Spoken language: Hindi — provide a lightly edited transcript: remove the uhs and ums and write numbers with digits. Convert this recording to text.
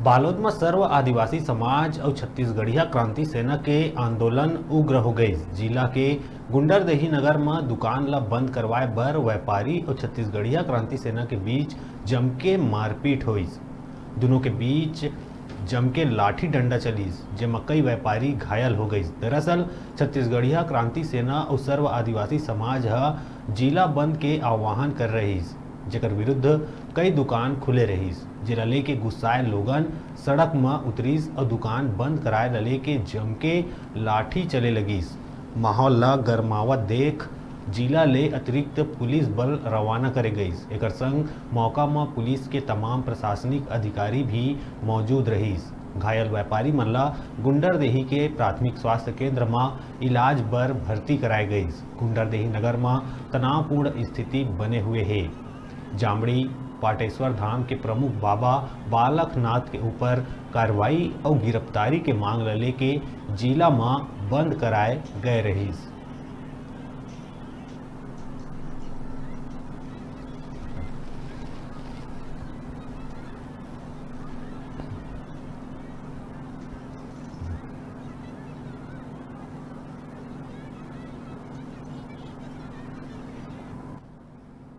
बालोद में सर्व आदिवासी समाज और छत्तीसगढ़िया क्रांति सेना के आंदोलन उग्र हो गई। जिला के गुंडरदेही नगर में दुकान ला बंद करवाए बर व्यापारी और छत्तीसगढ़िया क्रांति सेना के बीच जम के मारपीट हुई। दोनों के बीच जम के लाठी डंडा चलीस, जेमा कई व्यापारी घायल हो गई। दरअसल छत्तीसगढ़िया क्रांति सेना और सर्व आदिवासी समाज जिला बंद के आह्वान कर रही, जेकर विरुद्ध कई दुकान खुले रहीस। जिला लेके गुस्साए लोगन सड़क में उतरीस और दुकान बंद कराए ल लेके जम के लाठी चले लगिस। माहौल ला गरमावत देख जिला ले अतिरिक्त पुलिस बल रवाना करे गईस। एकर संग मौका में पुलिस के तमाम प्रशासनिक अधिकारी भी मौजूद रहीस। घायल व्यापारी मन ला गुंडरदेही के प्राथमिक स्वास्थ्य केंद्र में इलाज बर भर्ती कराए गईस। गुंडरदेही नगर में तनावपूर्ण स्थिति बने हुए है। जामड़ी पाटेश्वर धाम के प्रमुख बाबा बालकनाथ के ऊपर कार्रवाई और गिरफ्तारी के मांग लेके जिला में बंद कराए गए रहीस।